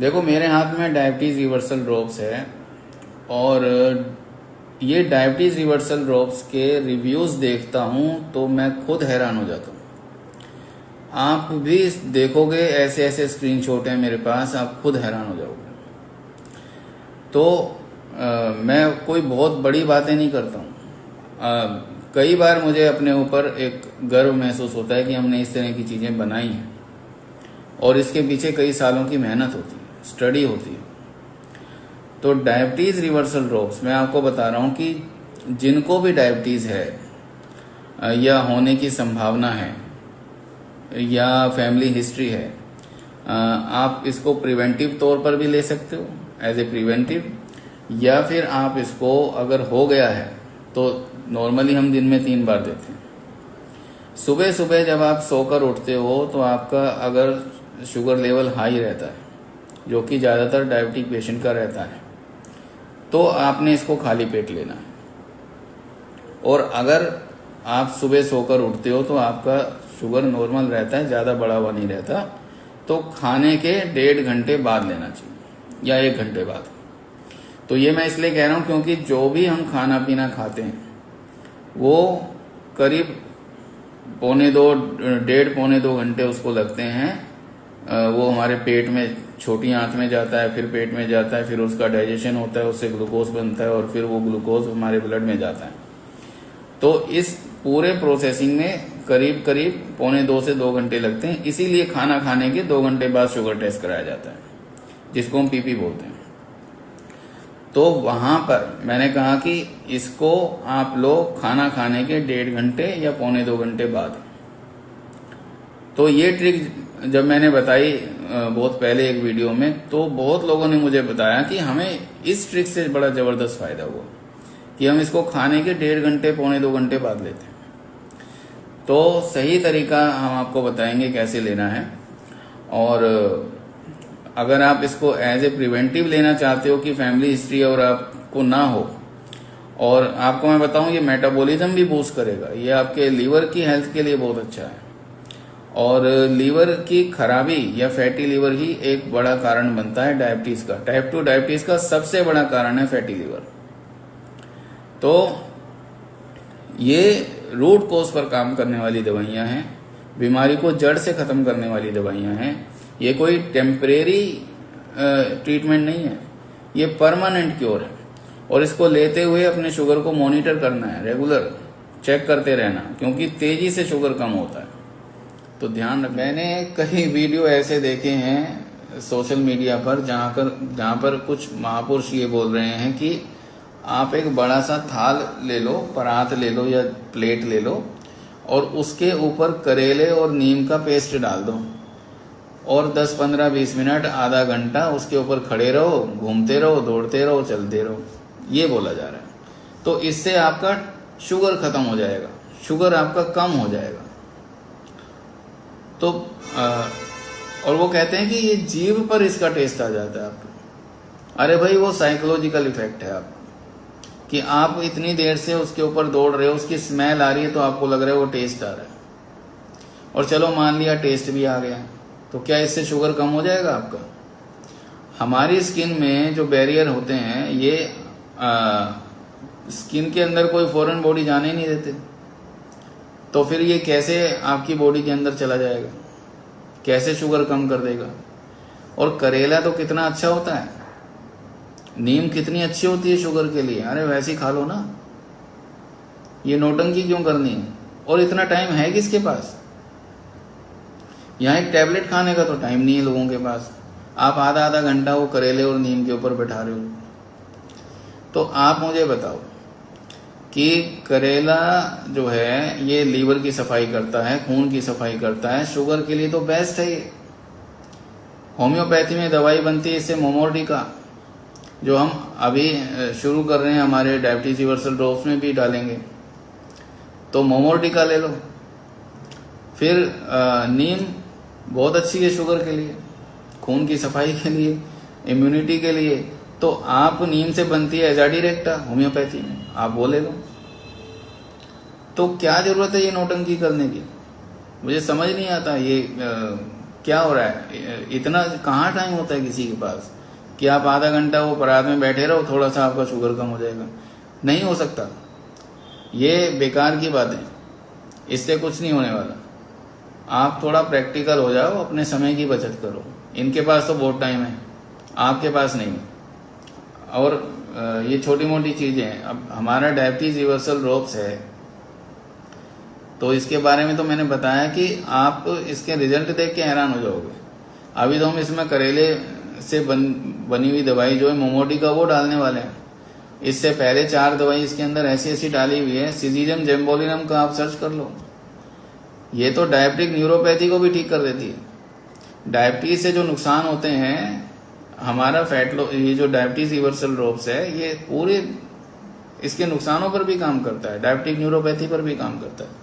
देखो मेरे हाथ में डायबिटीज़ रिवर्सल ड्रॉप्स है और ये डायबिटीज़ रिवर्सल ड्रॉप्स के रिव्यूज़ देखता हूँ तो मैं खुद हैरान हो जाता हूँ। आप भी देखोगे, ऐसे ऐसे स्क्रीनशॉट हैं मेरे पास, आप खुद हैरान हो जाओगे। तो मैं कोई बहुत बड़ी बातें नहीं करता हूँ। कई बार मुझे अपने ऊपर एक गर्व महसूस होता है कि हमने इस तरह की चीज़ें बनाई हैं और इसके पीछे कई सालों की मेहनत होती है, स्टडी होती है। तो डायबिटीज़ रिवर्सल ड्रॉप्स मैं आपको बता रहा हूँ कि जिनको भी डायबिटीज़ है या होने की संभावना है या फैमिली हिस्ट्री है, आप इसको प्रिवेंटिव तौर पर भी ले सकते हो एज ए प्रिवेंटिव, या फिर आप इसको अगर हो गया है तो नॉर्मली हम दिन में 3 बार देते हैं। सुबह सुबह जब आप सोकर उठते हो तो आपका अगर शुगर लेवल हाई रहता है, जो कि ज़्यादातर डायबिटिक पेशेंट का रहता है, तो आपने इसको खाली पेट लेना है। और अगर आप सुबह सोकर उठते हो तो आपका शुगर नॉर्मल रहता है, ज़्यादा बढ़ा हुआ नहीं रहता, तो खाने के 1.5 घंटे बाद लेना चाहिए या 1 घंटे बाद। तो ये मैं इसलिए कह रहा हूँ क्योंकि जो भी हम खाना पीना खाते हैं वो करीब 1.5 घंटे उसको लगते हैं। वो हमारे पेट में, छोटी आंत में जाता है, फिर पेट में जाता है, फिर उसका डाइजेशन होता है, उससे ग्लूकोज बनता है और फिर वो ग्लूकोज हमारे ब्लड में जाता है। तो इस पूरे प्रोसेसिंग में करीब 1.25 से 2 घंटे लगते हैं। इसीलिए खाना खाने के 2 घंटे बाद शुगर टेस्ट कराया जाता है, जिसको हम पीपी बोलते हैं। तो वहां पर मैंने कहा कि इसको आप लोग खाना खाने के 1.5 घंटे या 1.25 घंटे बाद। तो ये ट्रिक जब मैंने बताई बहुत पहले एक वीडियो में, तो बहुत लोगों ने मुझे बताया कि हमें इस ट्रिक से बड़ा ज़बरदस्त फ़ायदा हुआ कि हम इसको खाने के 1.5 घंटे 1.25 घंटे बाद लेते हैं। तो सही तरीका हम आपको बताएंगे कैसे लेना है। और अगर आप इसको एज ए प्रिवेंटिव लेना चाहते हो कि फैमिली हिस्ट्री और आपको ना हो, और आपको मैं बताऊं ये मेटाबॉलिज्म भी बूस्ट करेगा, ये आपके लीवर की हेल्थ के लिए बहुत अच्छा है। और लीवर की खराबी या फैटी लीवर ही एक बड़ा कारण बनता है डायबिटीज़ का। टाइप 2 डायबिटीज़ का सबसे बड़ा कारण है फैटी लीवर। तो ये रूट कोज पर काम करने वाली दवाइयां हैं, बीमारी को जड़ से ख़त्म करने वाली दवाइयां हैं। ये कोई टेम्परेरी ट्रीटमेंट नहीं है, ये परमानेंट क्योर है। और इसको लेते हुए अपने शुगर को मॉनिटर करना है, रेगुलर चेक करते रहना, क्योंकि तेज़ी से शुगर कम होता है। तो ध्यान रख। मैंने कई वीडियो ऐसे देखे हैं सोशल मीडिया पर जहाँ पर कुछ महापुरुष ये बोल रहे हैं कि आप एक बड़ा सा थाल ले लो, परात ले लो या प्लेट ले लो, और उसके ऊपर करेले और नीम का पेस्ट डाल दो और 10, 15, 20 मिनट, आधा घंटा उसके ऊपर खड़े रहो, घूमते रहो, दौड़ते रहो, चलते रहो। ये बोला जा रहा है। तो इससे आपका शुगर खत्म हो जाएगा, शुगर आपका कम हो जाएगा। तो और वो कहते हैं कि ये जीभ पर इसका टेस्ट आ जाता है आपको। अरे भाई, वो साइकोलॉजिकल इफेक्ट है आपको, कि आप इतनी देर से उसके ऊपर दौड़ रहे हो, उसकी स्मेल आ रही है तो आपको लग रहा है वो टेस्ट आ रहा है। और चलो मान लिया टेस्ट भी आ गया, तो क्या इससे शुगर कम हो जाएगा आपका? हमारी स्किन में जो बैरियर होते हैं, ये स्किन के अंदर कोई फॉरेन बॉडी जाने ही नहीं देते। तो फिर ये कैसे आपकी बॉडी के अंदर चला जाएगा, कैसे शुगर कम कर देगा? और करेला तो कितना अच्छा होता है, नीम कितनी अच्छी होती है शुगर के लिए। अरे वैसे ही खा लो ना, ये नौटंकी क्यों करनी है? और इतना टाइम है किसके पास? यहाँ एक टैबलेट खाने का तो टाइम नहीं है लोगों के पास। आप आधा आधा घंटा वो करेले और नीम के ऊपर बैठा रहे हो। तो आप मुझे बताओ कि करेला जो है ये लीवर की सफाई करता है, खून की सफाई करता है, शुगर के लिए तो बेस्ट है ये। होम्योपैथी में दवाई बनती है इससे, मोमोर्टिका, जो हम अभी शुरू कर रहे हैं, हमारे डायबिटीज रिवर्सल ड्रॉप्स में भी डालेंगे। तो मोमोर्टिका ले लो। फिर नीम बहुत अच्छी है शुगर के लिए, खून की सफाई के लिए, इम्यूनिटी के लिए। तो आप नीम से बनती है एजाडिरेक्टा होम्योपैथी में, आप वो ले लो। तो क्या जरूरत है ये नौटंकी करने की? मुझे समझ नहीं आता। ये क्या हो रहा है? इतना कहाँ टाइम होता है किसी के पास कि आप आधा घंटा वो परात में बैठे रहो, थोड़ा सा आपका शुगर कम हो जाएगा? नहीं हो सकता। ये बेकार की बात है, इससे कुछ नहीं होने वाला। आप थोड़ा प्रैक्टिकल हो जाओ, अपने समय की बचत करो। इनके पास तो बहुत टाइम है, आपके पास नहीं है। और ये छोटी मोटी चीजें हैं। अब हमारा डायबिटीज रिवर्सल रोप्स है, तो इसके बारे में तो मैंने बताया कि आप इसके रिजल्ट देख के हैरान हो जाओगे। अभी तो हम इसमें करेले से बनी हुई दवाई जो है मोमोडी का, वो डालने वाले हैं। इससे पहले 4 दवाई इसके अंदर ऐसी ऐसी डाली हुई है। सिजीजम जेम्बोलिनम का आप सर्च कर लो, ये तो डायबिटिक न्यूरोपैथी को भी ठीक कर देती है। डायबिटीज से जो नुकसान होते हैं, हमारा ये जो डायबिटीज रिवर्सल रोप्स है, ये पूरे इसके नुकसानों पर भी काम करता है, डायबिटिक न्यूरोपैथी पर भी काम करता है।